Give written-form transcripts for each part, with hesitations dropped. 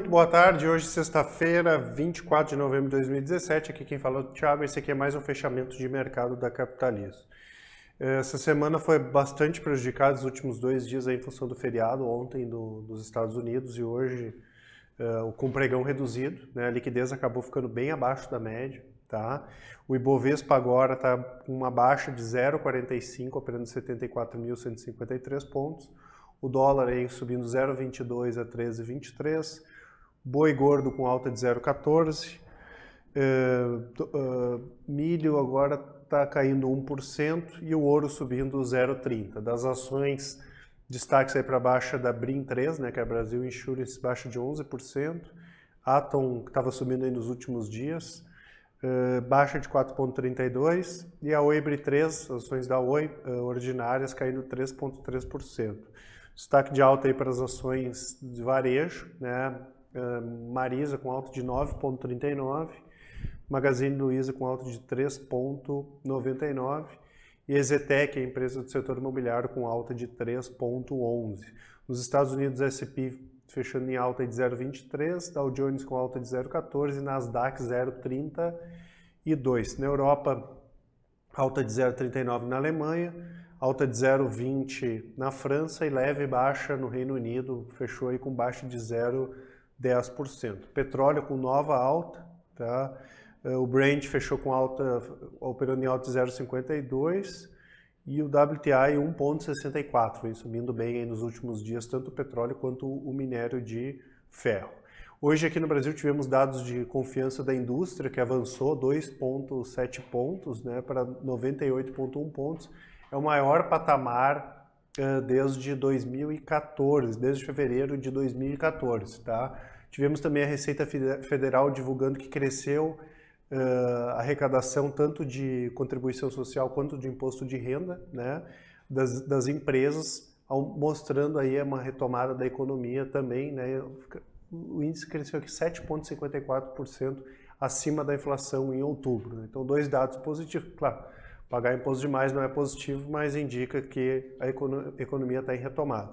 muito boa tarde. Hoje, sexta-feira, 24 de novembro de 2017. Aqui quem fala é o Thiago. Esse aqui é mais um fechamento de mercado da Capitalismo. Essa semana foi bastante prejudicada, os últimos 2 dias aí, em função do feriado, ontem dos Estados Unidos e hoje com pregão reduzido, né? A liquidez acabou ficando bem abaixo da média. Tá? O Ibovespa agora está com uma baixa de 0,45, operando 74.153 pontos. O dólar aí subindo 0,22 a 13,23. Boi gordo com alta de 0,14. Milho agora está caindo 1% e o ouro subindo 0,30. Das ações, destaques aí para baixa da BRIM3, né, que é a Brasil Insurance, baixa de 11%. Atom, que estava subindo aí nos últimos dias, baixa de 4,32%. E a Oi BRI3, as ações da Oi ordinárias, caindo 3,3%. Destaque de alta aí para as ações de varejo, né? Marisa com alta de 9,39%, Magazine Luiza com alta de 3,99% e Exetec, a empresa do setor imobiliário, com alta de 3,11%. Nos Estados Unidos, S&P fechando em alta de 0,23%, Dow Jones com alta de 0,14% e Nasdaq 0,32%. Na Europa, alta de 0,39% na Alemanha, alta de 0,20% na França e leve baixa no Reino Unido, fechou aí com baixa de 0,10%. Petróleo com nova alta, tá? O Brent fechou com alta, operando em alta de 0,52% e o WTI 1,64%, vem subindo bem aí nos últimos dias, tanto o petróleo quanto o minério de ferro. Hoje aqui no Brasil tivemos dados de confiança da indústria, que avançou 2,7 pontos, né, para 98,1 pontos. É o maior patamar desde 2014, desde fevereiro de 2014. Tá? Tivemos também a Receita Federal divulgando que cresceu a arrecadação tanto de contribuição social quanto de imposto de renda, né, das empresas, mostrando aí uma retomada da economia também, né. O índice cresceu aqui 7,54% acima da inflação em outubro, né? Então, 2 dados positivos. Claro, pagar imposto demais não é positivo, mas indica que a economia está em retomada.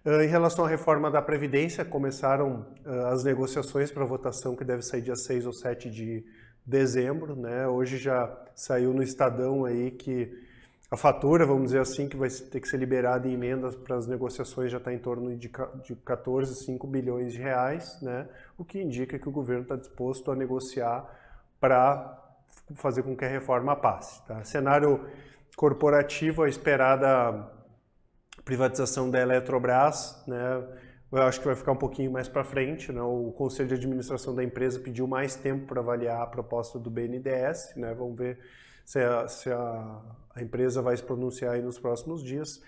Em relação à reforma da Previdência, começaram as negociações para votação, que deve sair dia 6 ou 7 de dezembro, né? Hoje já saiu no Estadão aí que a fatura, vamos dizer assim, que vai ter que ser liberada em emendas para as negociações já está em torno de 14,5 bilhões de reais, né? O que indica que o governo está disposto a negociar para fazer com que a reforma passe. Tá? Cenário corporativo, a esperada privatização da Eletrobras, né? Eu acho que vai ficar um pouquinho mais para frente, né? O Conselho de Administração da empresa pediu mais tempo para avaliar a proposta do BNDES, né? Vamos ver se a empresa vai se pronunciar aí nos próximos dias.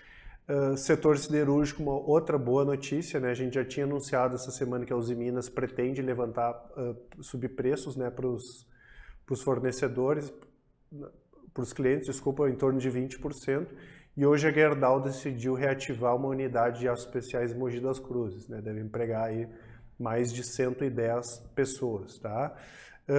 Setor siderúrgico, uma outra boa notícia, né? A gente já tinha anunciado essa semana que a Usiminas pretende levantar, subir preços, né, para os fornecedores, para os clientes, desculpa, em torno de 20%. E hoje a Gerdau decidiu reativar uma unidade de aços especiais em Mogi das Cruzes, né? Deve empregar aí mais de 110 pessoas, tá?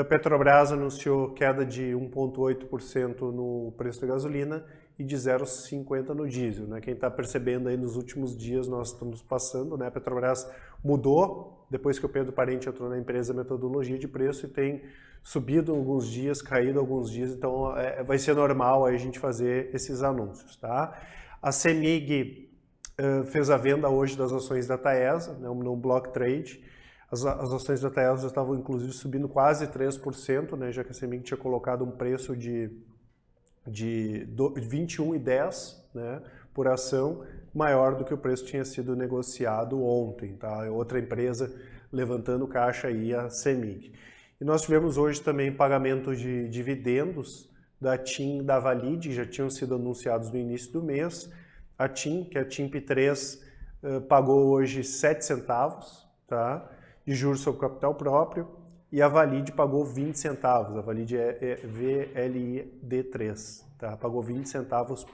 Petrobras anunciou queda de 1,8% no preço da gasolina e de 0,50% no diesel, né? Quem está percebendo aí nos últimos dias, nós estamos passando, né? A Petrobras mudou, depois que o Pedro Parente entrou na empresa, a metodologia de preço e tem subido alguns dias, caído alguns dias, então vai ser normal aí a gente fazer esses anúncios, tá? A CEMIG fez a venda hoje das ações da Taesa, né, no Block Trade. As ações da Taesa estavam inclusive subindo quase 3%, né, já que a CEMIG tinha colocado um preço de 21,10, né, por ação, maior do que o preço tinha sido negociado ontem, tá? Outra empresa levantando caixa aí, a CEMIG. E nós tivemos hoje também pagamento de dividendos da TIM e da Valid, que já tinham sido anunciados no início do mês. A TIM, que é a TIMP3, pagou hoje 7 centavos, tá, de juros sobre capital próprio, e a Valid pagou 20 centavos, a Valid é VLID3, tá, pagou 20 centavos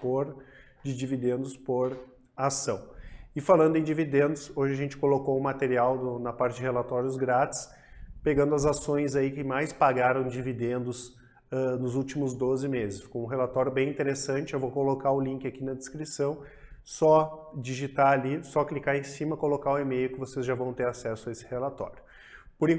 de dividendos por ação. E falando em dividendos, hoje a gente colocou um material na parte de relatórios grátis, pegando as ações aí que mais pagaram dividendos nos últimos 12 meses. Ficou um relatório bem interessante, eu vou colocar o link aqui na descrição, só digitar ali, só clicar em cima, colocar o e-mail que vocês já vão ter acesso a esse relatório.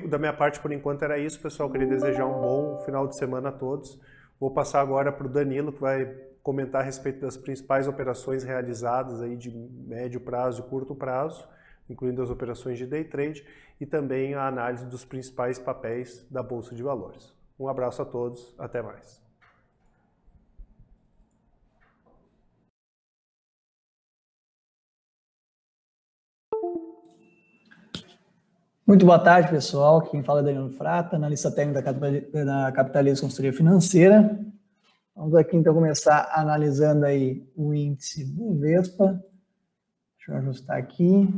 Da minha parte, por enquanto, era isso, pessoal. Queria desejar um bom final de semana a todos. Vou passar agora para o Danilo, que vai comentar a respeito das principais operações realizadas aí de médio prazo e curto prazo, incluindo as operações de day trade e também a análise dos principais papéis da Bolsa de Valores. Um abraço a todos, até mais. Muito boa tarde, pessoal. Quem fala é Danilo Frata, analista técnico da Capitalismo Consultoria Financeira. Vamos aqui, então, começar analisando aí o índice Bovespa. Deixa eu ajustar aqui.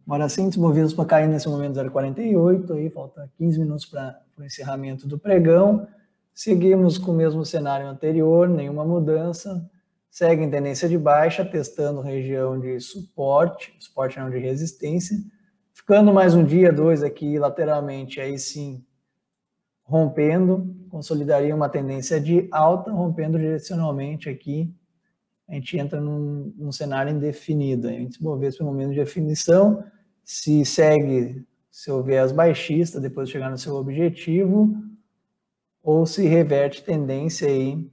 Agora sim, índice Bovespa caindo nesse momento 0,48, aí falta 15 minutos para o encerramento do pregão. Seguimos com o mesmo cenário anterior, nenhuma mudança. Segue em tendência de baixa, testando região de suporte não de resistência. Ficando mais um dia, dois aqui lateralmente, aí sim, rompendo, consolidaria uma tendência de alta, rompendo direcionalmente aqui, a gente entra num cenário indefinido. A gente se mover pelo momento de definição, se segue seu viés baixista, depois de chegar no seu objetivo, ou se reverte tendência aí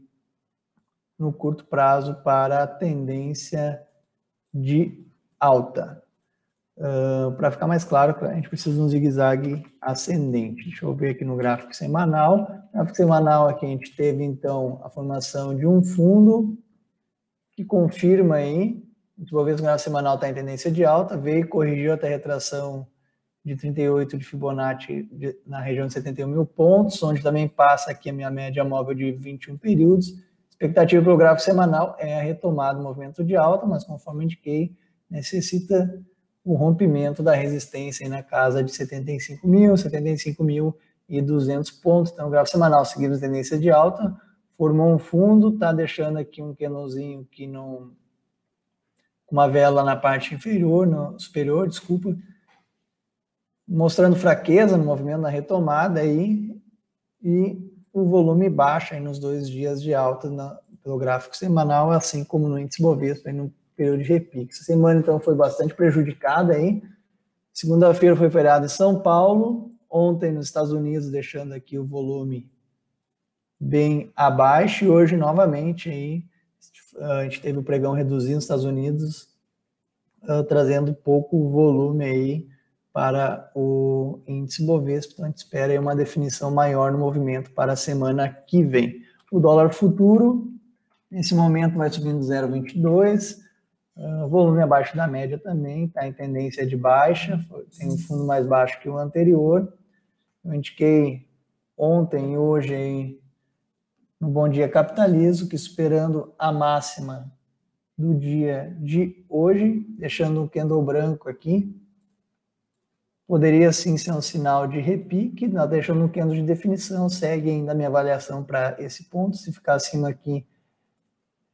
no curto prazo para a tendência de alta. Para ficar mais claro, a gente precisa de um zigue-zague ascendente. Deixa eu ver aqui no gráfico semanal. No gráfico semanal aqui a gente teve, então, a formação de um fundo que confirma aí, o gráfico semanal está em tendência de alta, veio e corrigiu até a retração de 38 de Fibonacci na região de 71 mil pontos, onde também passa aqui a minha média móvel de 21 períodos. A expectativa para o gráfico semanal é a retomada do movimento de alta, mas conforme indiquei, necessita o rompimento da resistência aí na casa de 75.200 pontos. Então, o gráfico semanal seguindo a tendência de alta, formou um fundo, está deixando aqui um candlezinho que não... uma vela na parte superior, desculpa, mostrando fraqueza no movimento da retomada aí, e o volume baixa aí nos 2 dias de alta pelo gráfico semanal, assim como no índice Bovespa, aí no período de repique. Essa semana, então, foi bastante prejudicada aí. Segunda-feira foi feriado em São Paulo, ontem nos Estados Unidos, deixando aqui o volume bem abaixo, e hoje, novamente, aí, a gente teve o pregão reduzido nos Estados Unidos, trazendo pouco volume aí para o índice Bovespa. Então, a gente espera aí uma definição maior no movimento para a semana que vem. O dólar futuro, nesse momento, vai subindo 0,22, volume abaixo da média também, está em tendência de baixa, tem um fundo mais baixo que o anterior. Eu indiquei ontem e hoje aí, no Bom Dia Capitalismo, que esperando a máxima do dia de hoje, deixando um candle branco aqui, poderia sim ser um sinal de repique, deixando um candle de definição, segue ainda a minha avaliação para esse ponto, se ficar acima aqui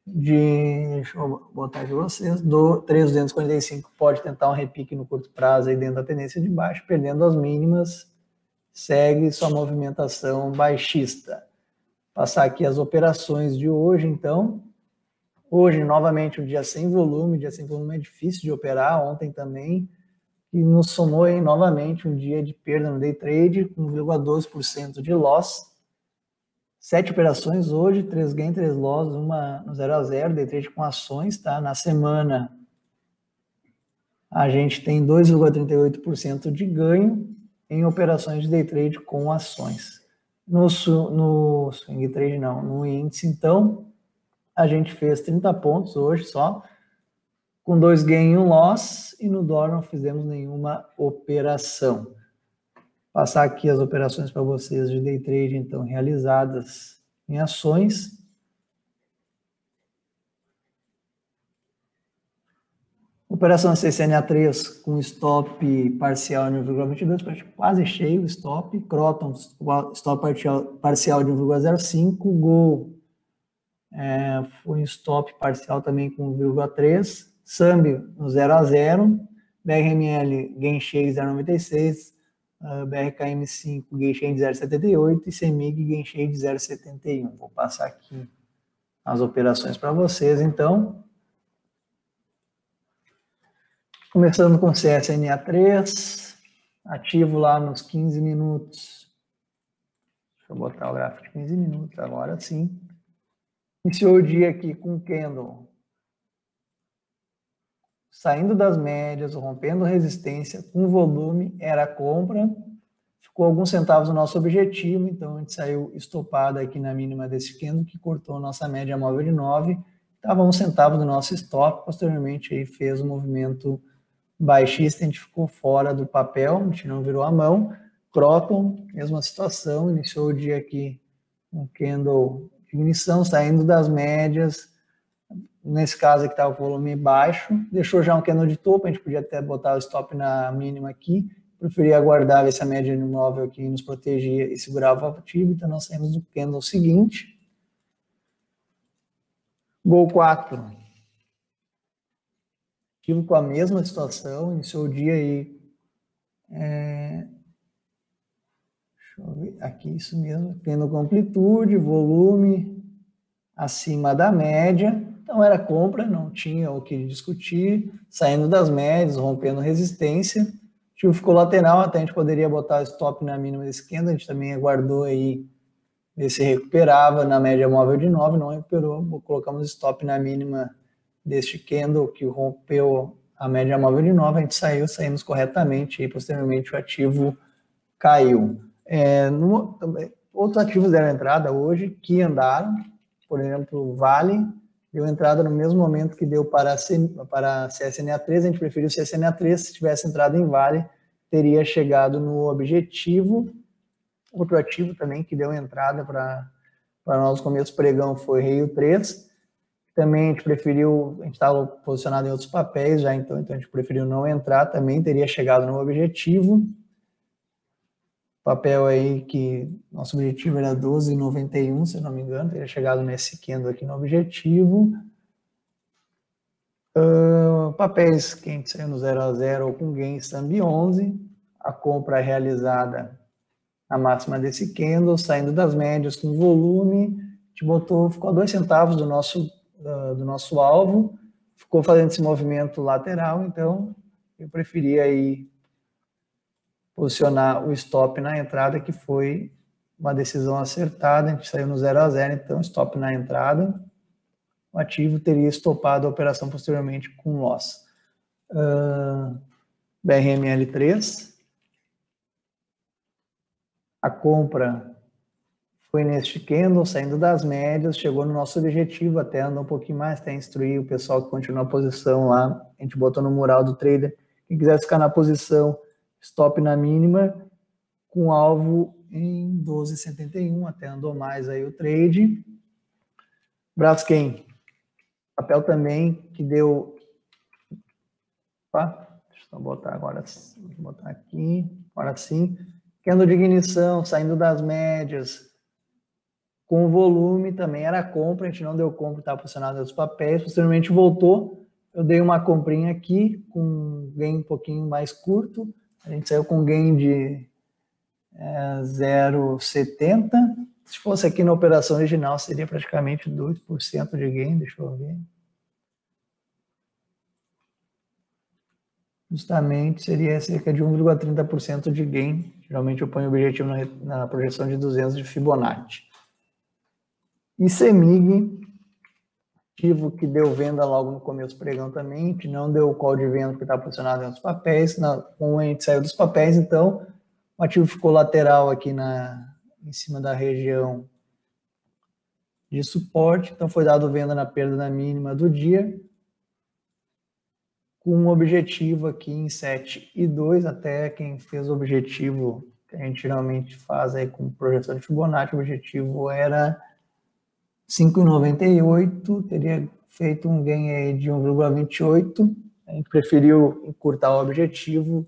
deixa eu botar aqui para vocês, do 3.245 pode tentar um repique no curto prazo aí dentro da tendência de baixo, perdendo as mínimas, segue sua movimentação baixista. Passar aqui as operações de hoje, então. Hoje, novamente, um dia sem volume é difícil de operar, ontem também, e nos somou aí novamente um dia de perda no day trade, com 1,12% de loss. 7 operações hoje, 3 gain, 3 loss, uma no 0 a 0, day trade com ações, tá? Na semana, a gente tem 2,38% de ganho em operações de day trade com ações. No swing trade não, no índice, então, a gente fez 30 pontos hoje só, com 2 gain e 1 loss, e no dólar não fizemos nenhuma operação. Passar aqui as operações para vocês de day trade, então, realizadas em ações. Operação CCNA3 com stop parcial de 1,22, quase cheio o stop. Croton, stop parcial de 1,05. Gol foi um stop parcial também com 1,3. Sambi no 0 a 0. BRML, gain share 0,96. BRKM5, gain share de 0,78 e CEMIG, gain share de 0,71. Vou passar aqui as operações para vocês, então. Começando com CSNA3, ativo lá nos 15 minutos. Deixa eu botar o gráfico de 15 minutos, agora sim. Iniciou o dia aqui com o candle saindo das médias, rompendo resistência, com volume, era compra. Ficou alguns centavos no nosso objetivo, então a gente saiu estopado aqui na mínima desse candle, que cortou nossa média móvel de 9. Estava 1 centavo do nosso stop, posteriormente aí fez um movimento baixista, a gente ficou fora do papel, a gente não virou a mão. Croton, mesma situação, iniciou o dia aqui um candle de ignição, saindo das médias. Nesse caso aqui estava o volume baixo, deixou já um candle de topo, a gente podia até botar o stop na mínima aqui, preferia aguardar ver se a média móvel aqui nos protegia e segurava o ativo, então nós saímos do candle seguinte. Gol 4. Ativo com a mesma situação, iniciou o dia aí. Deixa eu ver, aqui isso mesmo, tendo com amplitude, volume acima da média. Então era compra, não tinha o que discutir, saindo das médias, rompendo resistência. O ativo ficou lateral, até a gente poderia botar o stop na mínima desse candle, a gente também aguardou aí ver se recuperava na média móvel de 9, não recuperou, colocamos stop na mínima deste candle que rompeu a média móvel de 9, a gente saímos corretamente e posteriormente o ativo caiu. Outros ativos deram entrada hoje que andaram, por exemplo, o Vale deu entrada no mesmo momento que deu para a CSNA3, a gente preferiu o CSNA3, se tivesse entrado em Vale, teria chegado no objetivo. Outro ativo também que deu entrada para nós no começo do pregão foi Rio 3, também a gente preferiu, a gente estava posicionado em outros papéis já, então a gente preferiu não entrar, também teria chegado no objetivo. Papel aí que nosso objetivo era 12,91, se não me engano, teria chegado nesse candle aqui no objetivo. Papéis que a gente saiu no 0 a 0 ou com gain Stamb 11, a compra realizada na máxima desse candle, saindo das médias com volume, a gente ficou a 2 centavos do nosso alvo, ficou fazendo esse movimento lateral, então eu preferia aí posicionar o stop na entrada, que foi uma decisão acertada, a gente saiu no 0 a 0, então stop na entrada, o ativo teria estopado a operação posteriormente com loss. BRML3, a compra foi neste candle, saindo das médias, chegou no nosso objetivo, até andou um pouquinho mais, até instruir o pessoal que continua a posição lá, a gente botou no mural do trader, quem quiser ficar na posição, stop na mínima, com alvo em 12,71, até andou mais aí o trade. Braskem, papel também que deu... Opa, deixa eu botar agora, vou botar aqui, agora sim. Candle de ignição, saindo das médias, com volume, também era compra, a gente não deu compra, estava posicionado nos papéis, posteriormente voltou, eu dei uma comprinha aqui, com um gain um pouquinho mais curto, a gente saiu com gain de 0,70, se fosse aqui na operação original, seria praticamente 2% de gain, deixa eu ver. Justamente seria cerca de 1,30% de gain, geralmente eu ponho o objetivo na projeção de 200 de Fibonacci. E CEMIG, ativo que deu venda logo no começo do pregão também, a gente não deu o call de venda porque estava posicionado em outros papéis, como a gente saiu dos papéis, então o ativo ficou lateral aqui em cima da região de suporte, então foi dado venda na perda da mínima do dia, com um objetivo aqui em 7,2, até quem fez o objetivo que a gente geralmente faz aí com projeção de Fibonacci, o objetivo era 5,98, teria feito um gain aí de 1,28, a gente preferiu encurtar o objetivo,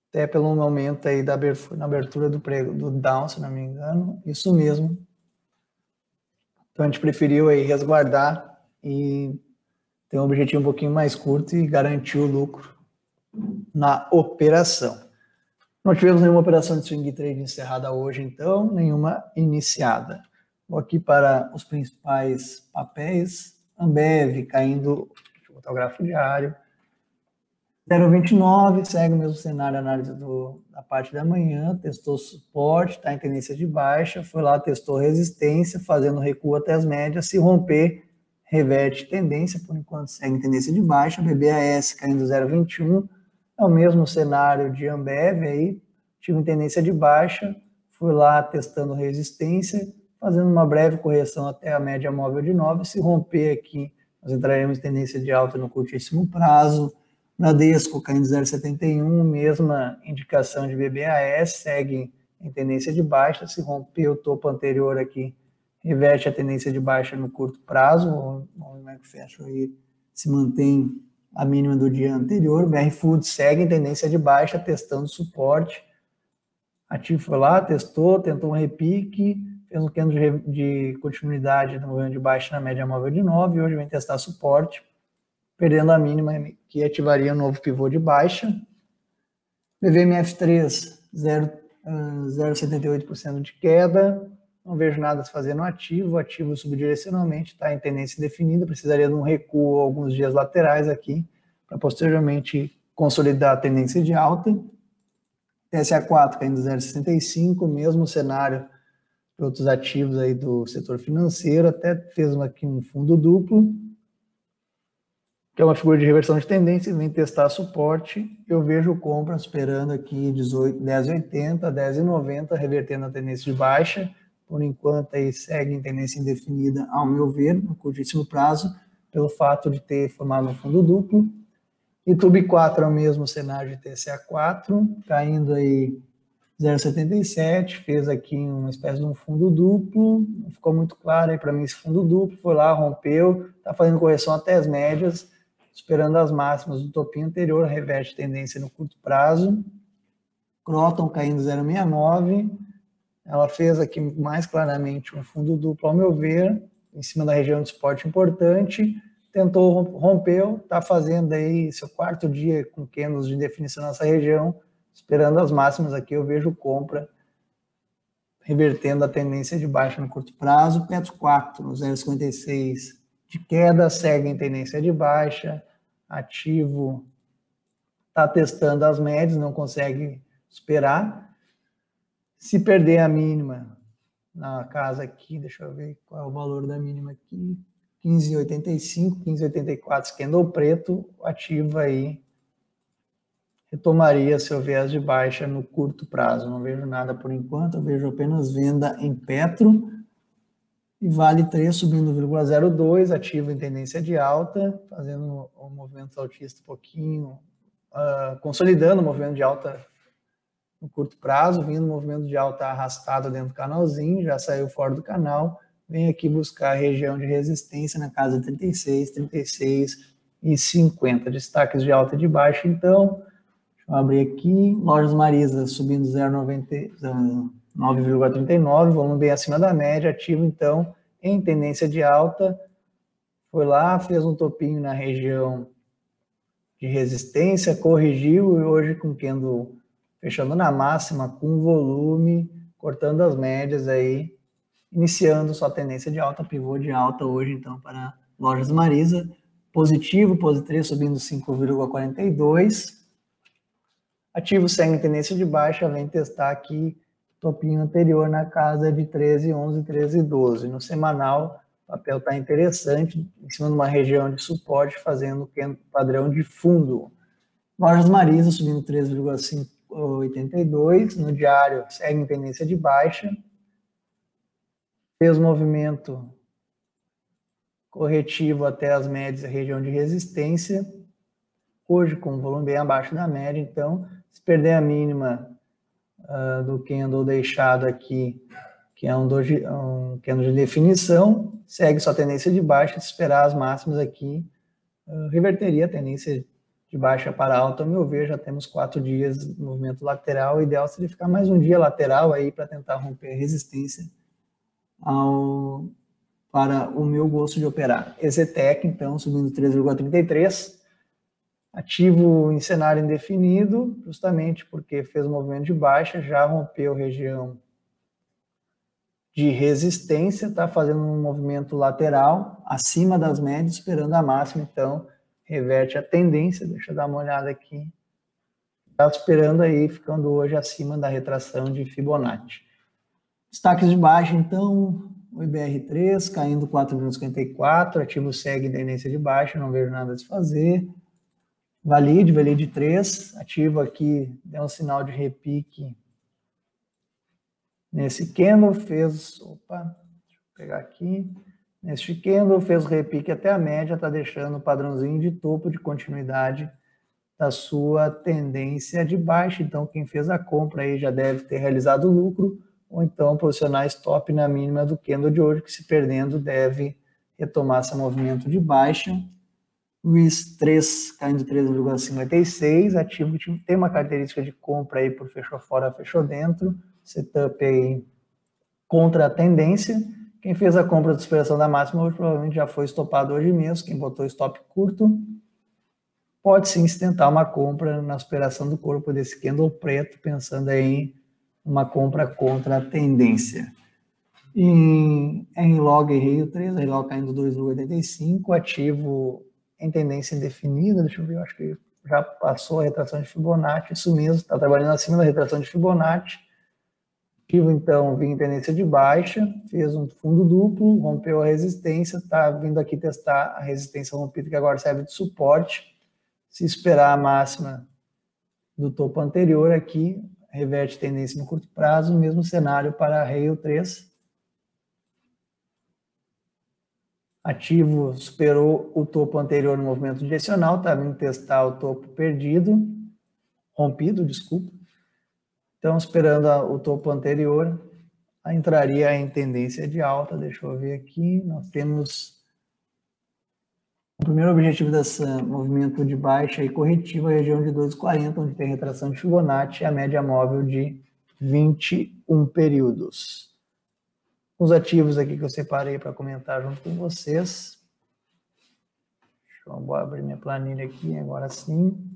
até pelo momento aí na abertura do down, se não me engano, isso mesmo. Então a gente preferiu aí resguardar e ter um objetivo um pouquinho mais curto e garantir o lucro na operação. Não tivemos nenhuma operação de swing trade encerrada hoje, então, nenhuma iniciada. Vou aqui para os principais papéis. Ambev caindo, deixa eu botar o gráfico diário. 0,29, segue o mesmo cenário, análise da parte da manhã, testou suporte, está em tendência de baixa, foi lá, testou resistência, fazendo recuo até as médias, se romper, reverte tendência, por enquanto segue em tendência de baixa, BBAS caindo 0,21, é o mesmo cenário de Ambev aí, tive em tendência de baixa, fui lá testando resistência, fazendo uma breve correção até a média móvel de 9, se romper aqui, nós entraremos em tendência de alta no curtíssimo prazo. Bradesco caindo 0,71, mesma indicação de BBAS, segue em tendência de baixa, se romper o topo anterior aqui, reverte a tendência de baixa no curto prazo, vamos ver como é que fecha aí, se mantém a mínima do dia anterior. BR Foods segue em tendência de baixa, testando suporte. Ativo foi lá, testou, tentou um repique, fez um candle de continuidade no movimento de baixa na média móvel de 9, e hoje vem testar suporte, perdendo a mínima que ativaria um novo pivô de baixa. BVMF3, 0,78% de queda, não vejo nada a se fazer no ativo, o ativo subdirecionalmente está em tendência indefinida, precisaria de um recuo alguns dias laterais aqui, para posteriormente consolidar a tendência de alta. TSA4 caindo 0,65, mesmo cenário de outros ativos aí do setor financeiro, até fez aqui um fundo duplo, que é uma figura de reversão de tendência, vem testar suporte, eu vejo compra esperando aqui 10,80, 10,90, revertendo a tendência de baixa, por enquanto aí segue em tendência indefinida, ao meu ver, no curtíssimo prazo, pelo fato de ter formado um fundo duplo. YouTube 4 é o mesmo cenário de TCA4, caindo aí 0,77, fez aqui uma espécie de um fundo duplo, não ficou muito claro aí para mim esse fundo duplo, foi lá, rompeu, está fazendo correção até as médias, esperando as máximas do topinho anterior, reverte tendência no curto prazo. Croton caindo 0,69, ela fez aqui mais claramente um fundo duplo, ao meu ver, em cima da região de suporte importante, tentou, rompeu, está fazendo aí seu quarto dia com candles de definição nessa região, esperando as máximas aqui, eu vejo compra, revertendo a tendência de baixa no curto prazo. Petro 4, 0,56 de queda, segue em tendência de baixa, ativo está testando as médias, não consegue superar. Se perder a mínima na casa aqui, deixa eu ver qual é o valor da mínima aqui, 15,85, 15,84, candle preto, ativo aí retomaria seu viés de baixa no curto prazo. Não vejo nada por enquanto, eu vejo apenas venda em Petro. E Vale 3 subindo 0,02, ativo em tendência de alta, fazendo um movimento altista um pouquinho, consolidando o movimento de alta no curto prazo, vindo movimento de alta arrastado dentro do canalzinho, já saiu fora do canal, vem aqui buscar a região de resistência na casa de 36, 36 e 50. Destaques de alta e de baixa, então, deixa eu abrir aqui, Lojas Marisa subindo 9,39, volume bem acima da média, ativo então em tendência de alta, foi lá, fez um topinho na região de resistência, corrigiu e hoje com candle fechando na máxima, com volume, cortando as médias aí, iniciando sua tendência de alta, pivô de alta hoje então para Lojas Marisa, positivo, Posi3 subindo 5,42, ativo segue em tendência de baixa, vem testar aqui topinho anterior na casa de 13,11, 13,12. No semanal, o papel está interessante, em cima de uma região de suporte, fazendo padrão de fundo. Lojas Marisa subindo 3,582. No diário, segue em tendência de baixa. Fez movimento corretivo até as médias, região de resistência. Hoje, com volume bem abaixo da média, então, se perder a mínima do candle deixado aqui, que é um candle de definição, segue sua tendência de baixa, se esperar as máximas aqui, reverteria a tendência de baixa para alta, ao meu ver, já temos 4 dias de movimento lateral, o ideal seria ficar mais um dia lateral aí para tentar romper a resistência para o meu gosto de operar. EZTEC, então, subindo 3,33, ativo em cenário indefinido, justamente porque fez um movimento de baixa, já rompeu região de resistência, está fazendo um movimento lateral acima das médias, esperando a máxima, então, reverte a tendência, deixa eu dar uma olhada aqui. Está esperando aí, ficando hoje acima da retração de Fibonacci. Destaques de baixa, então, o IBR3 caindo 4,54, ativo segue em tendência de baixa, não vejo nada a se fazer. Valide 3, ativo aqui, deu um sinal de repique nesse candle, fez, deixa eu pegar aqui, neste candle fez o repique até a média, está deixando o padrãozinho de topo de continuidade da sua tendência de baixa, então quem fez a compra aí já deve ter realizado o lucro, ou então posicionar stop na mínima do candle de hoje, que se perdendo deve retomar esse movimento de baixa. Luiz 3 caindo 3,56, ativo tem uma característica de compra aí por fechou fora, fechou dentro, setup aí contra a tendência. Quem fez a compra de superação da máxima hoje provavelmente já foi estopado hoje mesmo, quem botou stop curto pode sim tentar uma compra na superação do corpo desse candle preto, pensando aí em uma compra contra a tendência. Em RLOG e Rio 3, RLOG caindo 2,85, ativo em tendência indefinida, deixa eu ver, eu acho que já passou a retração de Fibonacci, isso mesmo, está trabalhando acima da retração de Fibonacci. Ativo então vinha em tendência de baixa, fez um fundo duplo, rompeu a resistência, está vindo aqui testar a resistência rompida que agora serve de suporte. Se esperar a máxima do topo anterior aqui, reverte tendência no curto prazo, mesmo cenário para a Rio 3. Ativo superou o topo anterior no movimento direcional, está vindo testar o topo rompido, desculpa. Então, esperando o topo anterior, entraria em tendência de alta. Deixa eu ver aqui, nós temos o primeiro objetivo desse movimento de baixa e corretivo, a região de 2,40, onde tem retração de Fibonacci e a média móvel de 21 períodos. Os ativos aqui que eu separei para comentar junto com vocês. Deixa eu abrir minha planilha aqui, agora sim.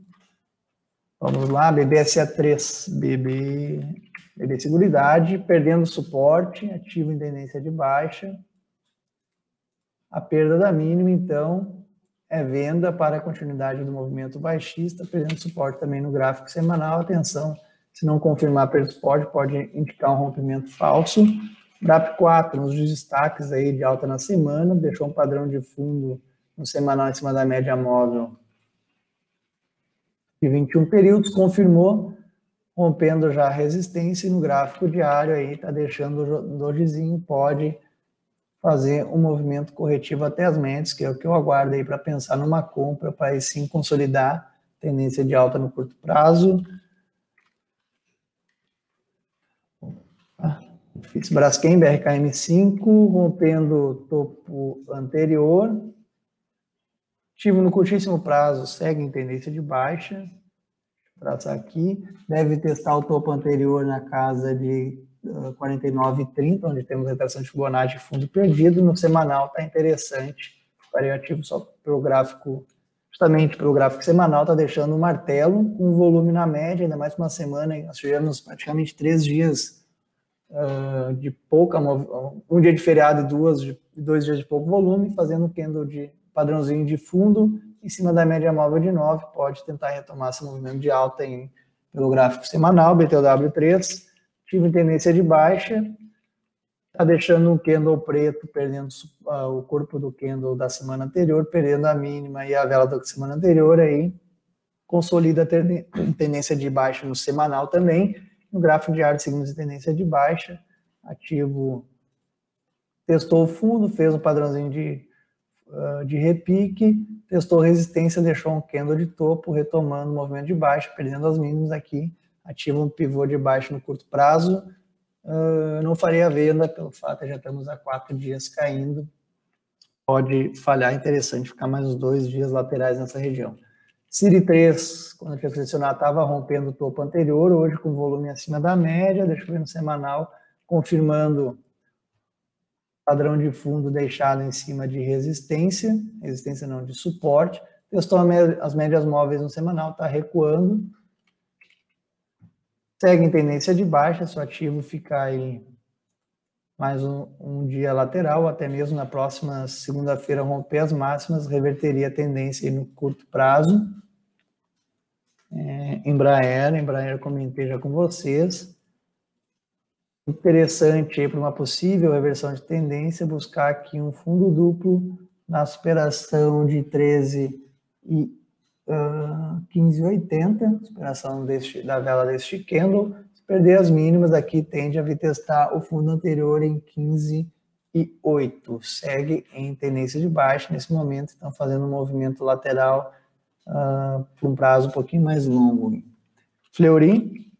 Vamos lá, BBSA3, BB Seguridade, perdendo suporte, ativo em tendência de baixa. A perda da mínima, então, é venda para a continuidade do movimento baixista, perdendo suporte também no gráfico semanal. Atenção, se não confirmar pelo suporte, pode indicar um rompimento falso. BRAP4, nos destaques aí de alta na semana, deixou um padrão de fundo no semanal em cima da média móvel de 21 períodos, confirmou, rompendo já a resistência, e no gráfico diário aí está deixando o dogezinho, pode fazer um movimento corretivo até as médias, que é o que eu aguardo aí para pensar numa compra, para aí sim consolidar tendência de alta no curto prazo. Braskem, BRKM5, rompendo o topo anterior. Ativo no curtíssimo prazo, segue em tendência de baixa. Traçar aqui, deve testar o topo anterior na casa de 49,30, onde temos retração de Fibonacci e fundo perdido. No semanal está interessante. Farei ativo só pelo gráfico, justamente pelo gráfico semanal, está deixando um martelo com volume na média, ainda mais uma semana. Nós tivemos praticamente 3 dias de pouca, um dia de feriado e 2 dias de pouco volume, fazendo um candle de padrãozinho de fundo em cima da média móvel de 9, pode tentar retomar esse movimento de alta pelo gráfico semanal. BTW3, ativo em tendência de baixa, está deixando um candle preto, perdendo o corpo do candle da semana anterior, perdendo a mínima e a vela da semana anterior, aí consolida a tendência de baixa no semanal também. No gráfico diário seguimos a tendência de baixa, ativo testou o fundo, fez um padrãozinho de repique, testou resistência, deixou um candle de topo, retomando o movimento de baixa, perdendo as mínimas aqui, ativa um pivô de baixa no curto prazo. Não farei a venda pelo fato de já estamos há 4 dias caindo, pode falhar, interessante ficar mais uns 2 dias laterais nessa região. CIRI 3, quando eu tinha selecionado, estava rompendo o topo anterior, hoje com volume acima da média, deixa eu ver no semanal, confirmando padrão de fundo deixado em cima de resistência não, de suporte, testou as médias móveis no semanal, está recuando, segue em tendência de baixa, se o ativo ficar aí mais um dia lateral, até mesmo na próxima segunda-feira romper as máximas, reverteria a tendência aí no curto prazo. Embraer comentei já com vocês. Interessante para uma possível reversão de tendência, buscar aqui um fundo duplo na superação de 13 e 15,80, superação da vela deste candle. Se perder as mínimas, aqui tende a vir testar o fundo anterior em 15,8. Segue em tendência de baixa nesse momento, estão fazendo um movimento lateral por um prazo um pouquinho mais longo. Fleury,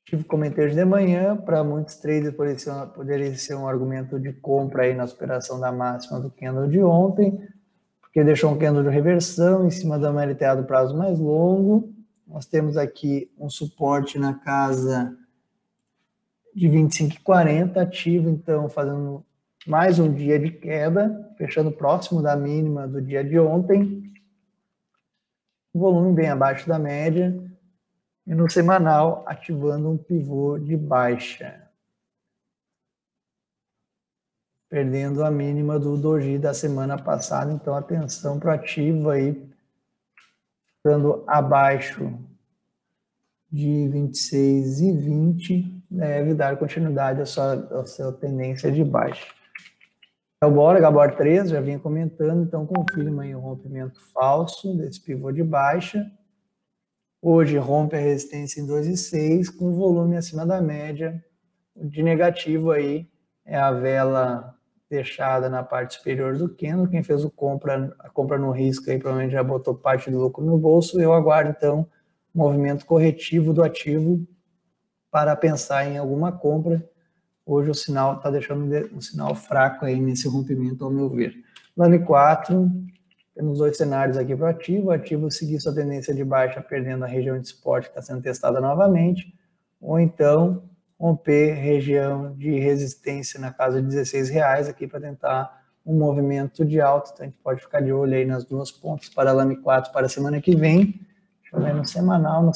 tive comentários de manhã, para muitos traders poderia ser um argumento de compra aí na superação da máxima do candle de ontem, porque deixou um candle de reversão em cima da LTA do prazo mais longo. Nós temos aqui um suporte na casa de 25,40, ativo, então fazendo mais um dia de queda, fechando próximo da mínima do dia de ontem. Volume bem abaixo da média. E no semanal, ativando um pivô de baixa. Perdendo a mínima do doji da semana passada, então atenção para o ativo aí, ficando abaixo de 26,20, deve dar continuidade à sua tendência de baixa. Gabor 3, já vinha comentando, então confirma aí o rompimento falso desse pivô de baixa. Hoje rompe a resistência em 2,6, com volume acima da média. O de negativo aí é a vela deixada na parte superior do candle. Quem fez a compra no risco aí provavelmente já botou parte do lucro no bolso. Eu aguardo então o movimento corretivo do ativo para pensar em alguma compra. Hoje o sinal está deixando um sinal fraco aí nesse rompimento, ao meu ver. LAME 4, temos dois cenários aqui para o ativo seguir sua tendência de baixa, perdendo a região de suporte que está sendo testada novamente, ou então romper região de resistência na casa de R$16 aqui para tentar um movimento de alta. Então a gente pode ficar de olho aí nas duas pontas para LAME 4 para a semana que vem. Deixa eu ver no semanal não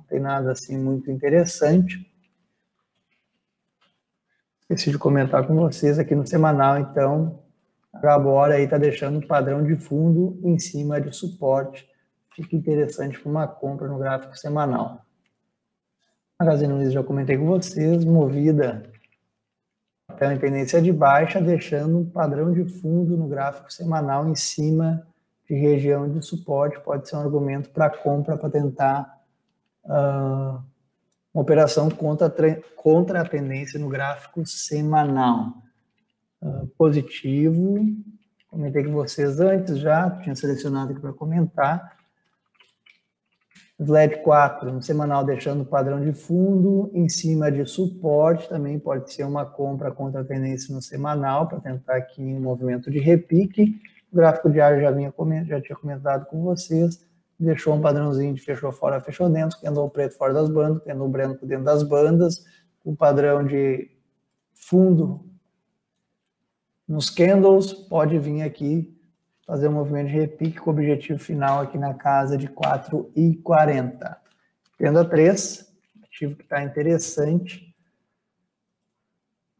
tem nada assim muito interessante. Esqueci de comentar com vocês aqui no semanal, então a Gabor aí está deixando um padrão de fundo em cima de suporte. Fica interessante para uma compra no gráfico semanal. Magazine Luiza já comentei com vocês, movida até uma tendência de baixa, deixando um padrão de fundo no gráfico semanal em cima de região de suporte. Pode ser um argumento para compra, para tentar uma operação contra a tendência no gráfico semanal. Positivo, comentei com vocês antes já, tinha selecionado aqui para comentar. LED 4 no semanal deixando o padrão de fundo em cima de suporte, também pode ser uma compra contra a tendência no semanal para tentar aqui um movimento de repique. O gráfico diário já tinha comentado com vocês, deixou um padrãozinho de fechou fora, fechou dentro, candle preto fora das bandas, candle branco dentro das bandas, o padrão de fundo nos candles, pode vir aqui fazer um movimento de repique com o objetivo final aqui na casa de 4,40. Tenda 3, ativo que está interessante.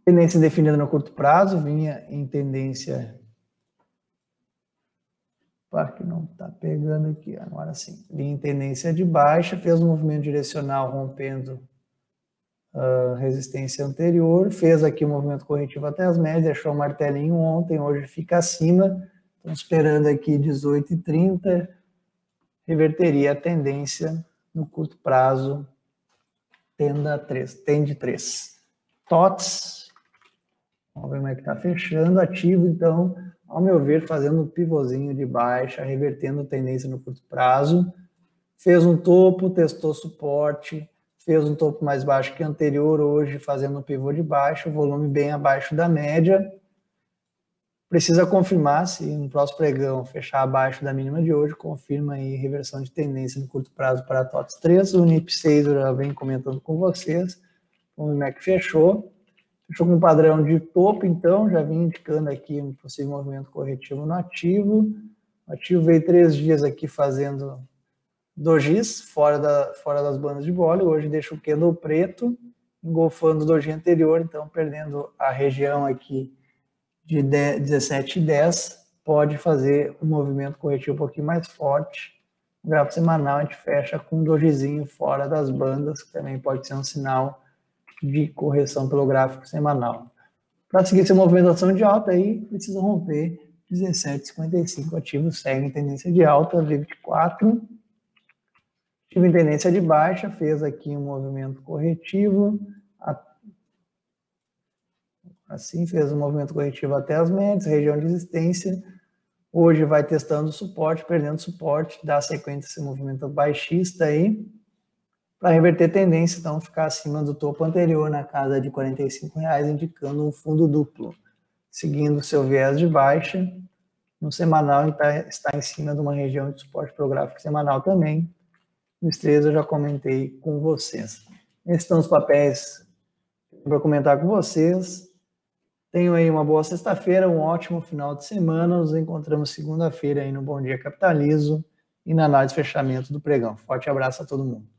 Tendência definida no curto prazo, vinha em tendência... que não está pegando aqui, agora sim. Vinha em tendência de baixa, fez um movimento direcional rompendo resistência anterior, fez aqui um movimento corretivo até as médias, deixou um martelinho ontem, hoje fica acima. Estamos esperando aqui 18,30, reverteria a tendência no curto prazo, tende 3. TOTS, vamos ver como é que está fechando, ativo então, ao meu ver, fazendo um pivôzinho de baixa, revertendo tendência no curto prazo, fez um topo, testou suporte, fez um topo mais baixo que anterior, hoje fazendo um pivô de baixo, volume bem abaixo da média. Precisa confirmar se no próximo pregão fechar abaixo da mínima de hoje, confirma aí reversão de tendência no curto prazo para a TOTS 3. O NIP 6 eu já venho comentando com vocês. O MEC fechou com um padrão de topo, então já vim indicando aqui um possível movimento corretivo no ativo. O ativo veio 3 dias aqui fazendo dojis fora das bandas de bolo, hoje deixa o candle preto engolfando o doji anterior, então perdendo a região aqui de 17,10, pode fazer um movimento corretivo um pouquinho mais forte. No gráfico semanal a gente fecha com um dojizinho fora das bandas, que também pode ser um sinal de correção pelo gráfico semanal. Para seguir essa movimentação de alta aí, precisa romper 17,55, ativo segue em tendência de alta, V24, ativo em tendência de baixa, fez aqui um movimento corretivo, assim fez um movimento corretivo até as médias, região de resistência, hoje vai testando suporte, perdendo suporte, dá sequência esse movimento baixista aí, para reverter tendência, então ficar acima do topo anterior na casa de R$45, indicando um fundo duplo, seguindo seu viés de baixa. No semanal está em cima de uma região de suporte para o gráfico semanal também. Os três eu já comentei com vocês. Esses estão os papéis para comentar com vocês. Tenham aí uma boa sexta-feira, um ótimo final de semana. Nos encontramos segunda-feira aí no Bom Dia Capitalizo e na análise de fechamento do pregão. Forte abraço a todo mundo.